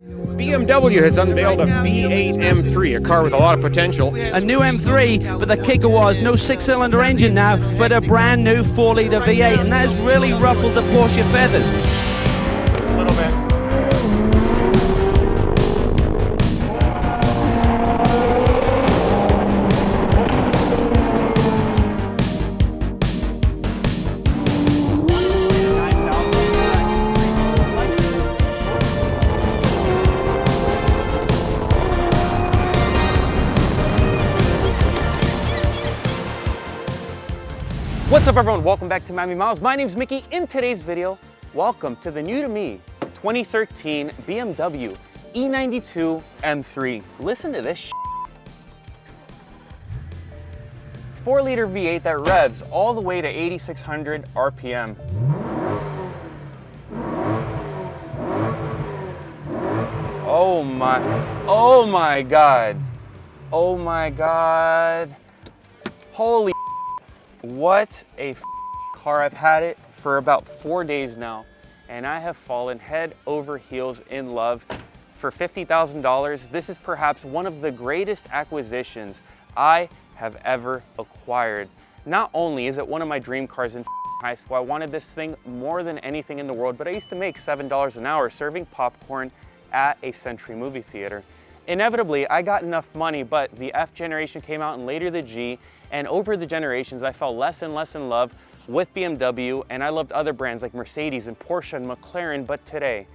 BMW has unveiled a V8 M3, a car with a lot of potential. A new M3, but the kicker was no six-cylinder engine now, but a brand new 4-litre V8, and that has really ruffled the Porsche feathers. A little bit. What's up everyone, welcome back to Miami Miles. My name's Mickey. In today's video, welcome to the new to me 2013 BMW E92 M3. Listen to this 4-liter V8 that revs all the way to 8,600 RPM. Oh my God. Oh my God. Holy what a car. I've had it for about 4 days now, and I have fallen head over heels in love. For $50,000, this is perhaps one of the greatest acquisitions I have ever acquired. Not only is it one of my dream cars in high school, I wanted this thing more than anything in the world, but I used to make $7 an hour serving popcorn at a Century movie theater. Inevitably, I got enough money, but the F generation came out and later the G, and over the generations, I fell less and less in love with BMW, and I loved other brands like Mercedes and Porsche and McLaren, but today,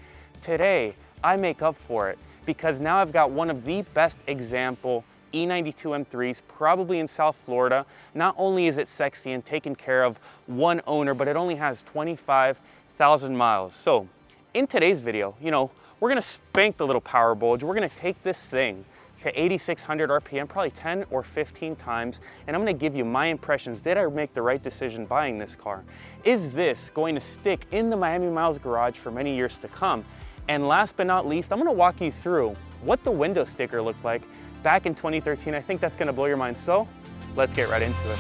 I make up for it because now I've got one of the best example E92 M3s, probably in South Florida. Not only is it sexy and taken care of one owner, but it only has 25,000 miles. So in today's video, we're gonna spank the little power bulge. We're gonna take this thing to 8,600 RPM, probably 10 or 15 times, and I'm gonna give you my impressions. Did I make the right decision buying this car? Is this going to stick in the Miami Miles garage for many years to come? And last but not least, I'm gonna walk you through what the window sticker looked like back in 2013. I think that's gonna blow your mind, so let's get right into it.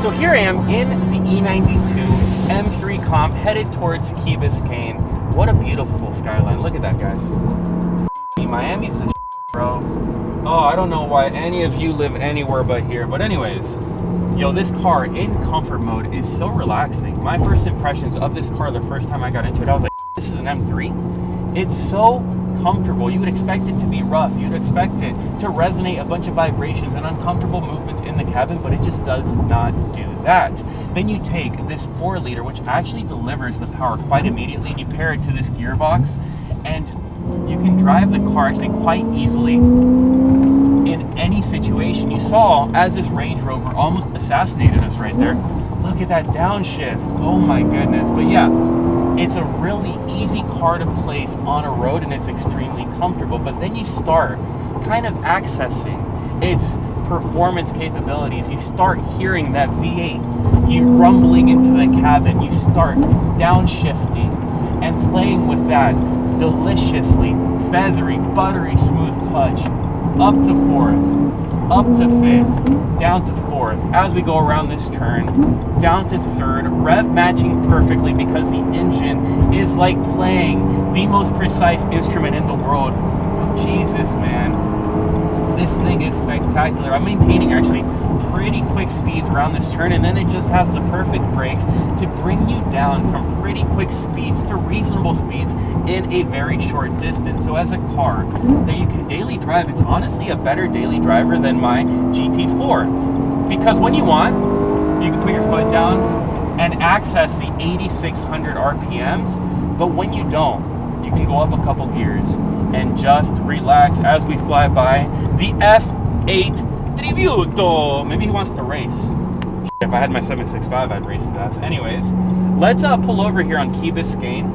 So here I am in the E92 M3 comp headed towards Key Biscayne. What a beautiful skyline. Look at that, guys. Miami's the bro. Oh, I don't know why any of you live anywhere but here. But anyways, this car in comfort mode is so relaxing. My first impressions of this car the first time I got into it, I was like, this is an M3. It's so comfortable. You would expect it to be rough. You'd expect it to resonate a bunch of vibrations and uncomfortable movements in the cabin, but it just does not do that. Then you take this 4-liter, which actually delivers the power quite immediately, and you pair it to this gearbox, and you can drive the car actually quite easily in any situation. You saw as this Range Rover almost assassinated us right there. Look at that downshift. Oh my goodness. But yeah, it's a really easy car to place on a road, and it's extremely comfortable. But then you start kind of accessing its performance capabilities. You start hearing that V8, you rumbling into the cabin. You start downshifting and playing with that deliciously feathery, buttery smooth clutch up to 4th, up to 5th, down to 4th, as we go around this turn, down to 3rd, rev matching perfectly because the engine is like playing the most precise instrument in the world. Jesus, man. This thing is spectacular. I'm maintaining actually pretty quick speeds around this turn, and then it just has the perfect brakes to bring you down from pretty quick speeds to reasonable speeds in a very short distance. So as a car that you can daily drive, it's honestly a better daily driver than my GT4. Because when you want, you can put your foot down and access the 8,600 RPMs, but when you don't, you can go up a couple gears and just relax as we fly by the F8 Tributo. Maybe he wants to race. If I had my 765, I'd race that. Anyways, let's pull over here on Key Biscayne,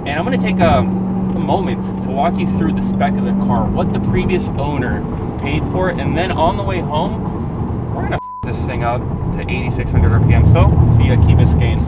and I'm going to take a moment to walk you through the spec of the car, what the previous owner paid for it, and then on the way home, we're going to this thing up to 8,600 RPM. So, see you at Key Biscayne.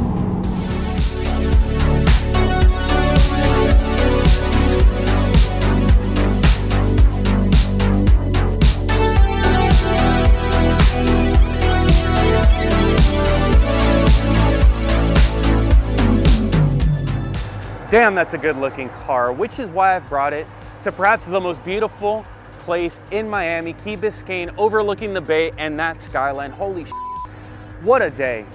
Damn, that's a good looking car, which is why I've brought it to perhaps the most beautiful place in Miami, Key Biscayne, overlooking the bay and that skyline. Holy shit, what a day.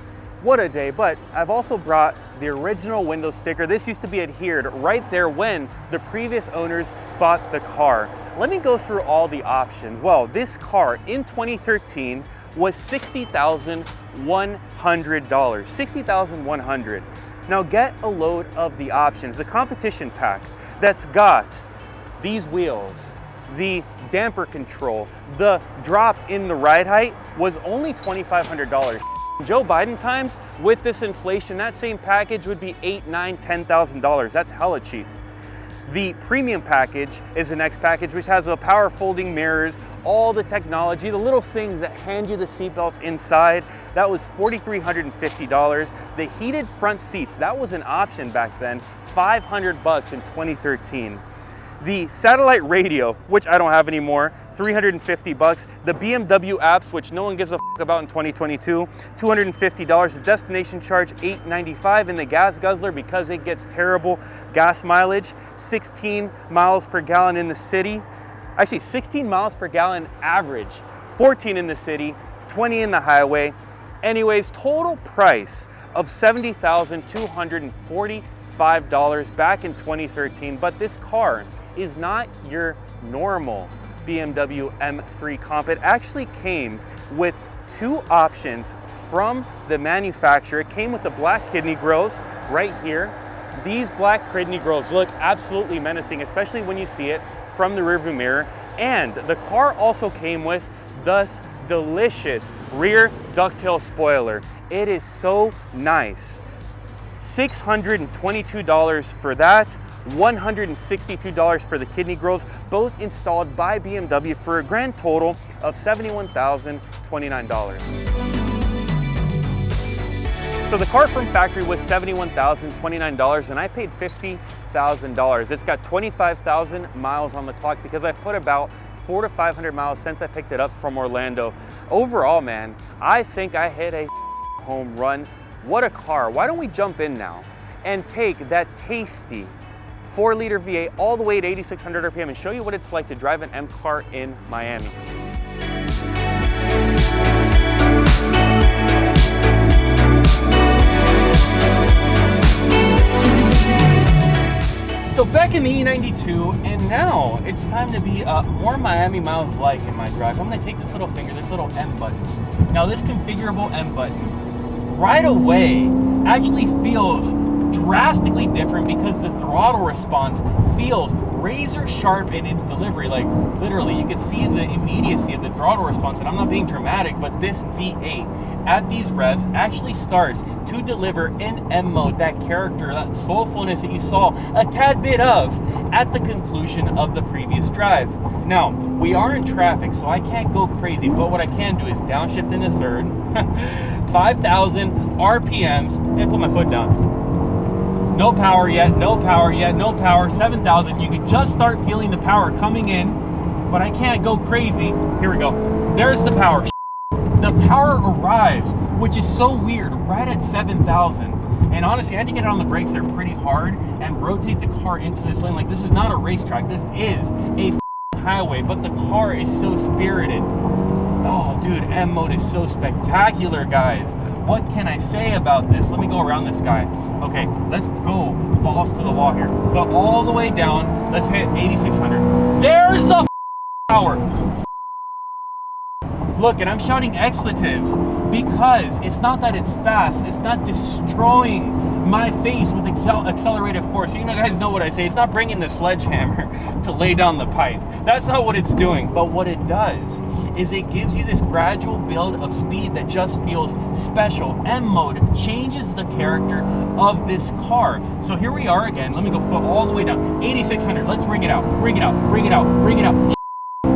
What a day. But I've also brought the original window sticker. This used to be adhered right there when the previous owners bought the car. Let me go through all the options. Well, this car in 2013 was $60,100. $60,100. Now get a load of the options. The competition pack that's got these wheels, the damper control, the drop in the ride height was only $2,500. Joe Biden times, with this inflation, that same package would be $8,000, $9,000, $10,000. That's hella cheap. The premium package is the next package, which has a power folding mirrors, all the technology, the little things that hand you the seatbelts inside. That was $4,350. The heated front seats, that was an option back then, $500 in 2013. The satellite radio, which I don't have anymore, $350. The BMW apps, which no one gives a f about in 2022, $250. The destination charge, $895. And the gas guzzler, because it gets terrible gas mileage, 16 miles per gallon in the city. Actually, 16 miles per gallon average, 14 in the city, 20 in the highway. Anyways, total price of $70,245 back in 2013. But this car is not your normal BMW M3 comp. It actually came with two options from the manufacturer. It came with the black kidney grills right here. These black kidney grills look absolutely menacing, especially when you see it from the rearview mirror. And the car also came with this delicious rear ducktail spoiler. It is so nice. $622 for that. $162 for the kidney grills, both installed by BMW for a grand total of $71,029. So the car from factory was $71,029 and I paid $50,000. It's got 25,000 miles on the clock because I've put about 400 to 500 miles since I picked it up from Orlando. Overall, man, I think I hit a home run. What a car. Why don't we jump in now and take that tasty 4-liter V8 all the way at 8,600 RPM and show you what it's like to drive an M car in Miami. So back in the E92, and now it's time to be more Miami miles like in my drive. I'm gonna take this little finger, this little M button. Now this configurable M button, right away, actually feels drastically different because the throttle response feels razor sharp in its delivery. Like literally you can see the immediacy of the throttle response, and I'm not being dramatic, but this V8 at these revs actually starts to deliver in M mode that character, that soulfulness that you saw a tad bit of at the conclusion of the previous drive. Now we are in traffic, so I can't go crazy, but what I can do is downshift into third, 5,000 RPMs, and put my foot down. No power yet, no power yet, no power, 7,000. You can just start feeling the power coming in, but I can't go crazy. Here we go. There's the power. The power arrives, which is so weird, right at 7,000. And honestly, I had to get it on the brakes there pretty hard and rotate the car into this lane. Like, this is not a racetrack. This is a highway, but the car is so spirited. Oh, dude, M mode is so spectacular, guys. What can I say about this? Let me go around this guy. Okay, let's go balls to the wall here. Go all the way down. Let's hit 8,600. There's the power. Look, and I'm shouting expletives because it's not that it's fast. It's not destroying my face with accelerated force. You guys know what I say. It's not bringing the sledgehammer to lay down the pipe. That's not what it's doing. But what it does is it gives you this gradual build of speed that just feels special. M mode changes the character of this car. So here we are again. Let me go all the way down. 8,600. Let's ring it out. Ring it out. Ring it out. Ring it out.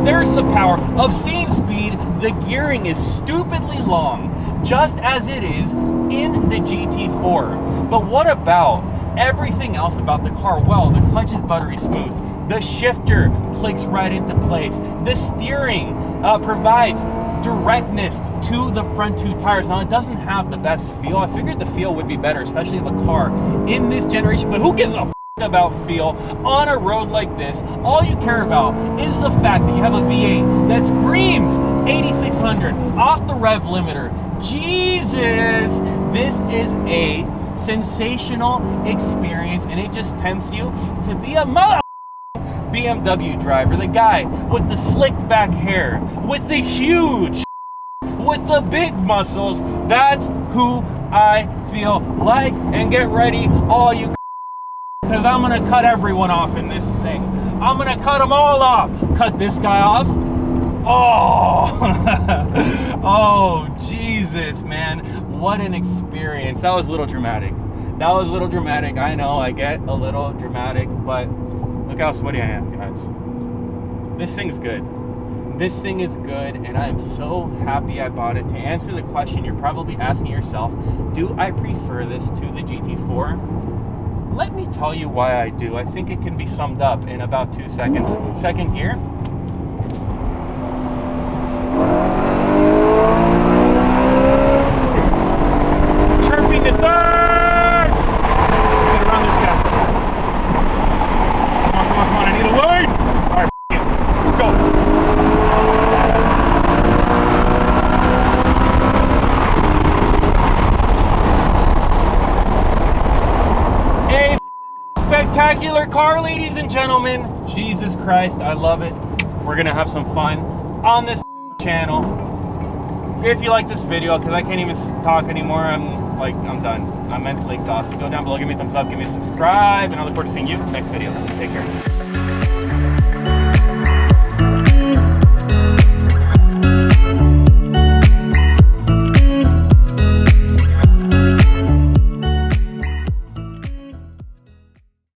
There's the power. Obscene speed. The gearing is stupidly long, just as it is in the GT4. But what about everything else about the car? Well, the clutch is buttery smooth. The shifter clicks right into place. The steering provides directness to the front two tires. Now, it doesn't have the best feel. I figured the feel would be better, especially of a car in this generation, but who gives a f? about feel on a road like this. All you care about is the fact that you have a V8 that screams 8600 off the rev limiter. Jesus, this is a sensational experience, and it just tempts you to be a mother BMW driver, the guy with the slicked back hair, with the huge, with the big muscles. That's who I feel like. And get ready, all you, because I'm gonna cut everyone off in this thing. I'm gonna cut them all off. Cut this guy off. Oh, oh, Jesus, man. What an experience. That was a little dramatic. That was a little dramatic. I know, I get a little dramatic, but look how sweaty I am, guys. This thing's good. This thing is good, and I am so happy I bought it. To answer the question you're probably asking yourself, do I prefer this to the GT4? Let me tell you why I do. I think it can be summed up in about 2 seconds. Second gear. Chirping to third! Let's get around this guy. Come on, come on, I need a lead! Alright, it. Go. Spectacular car, ladies and gentlemen. Jesus Christ, I love it. We're gonna have some fun on this channel. If you like this video, because I can't even talk anymore, I'm done. I'm mentally exhausted. Go down below, give me a thumbs up, give me a subscribe, and I look forward to seeing you next video. Take care.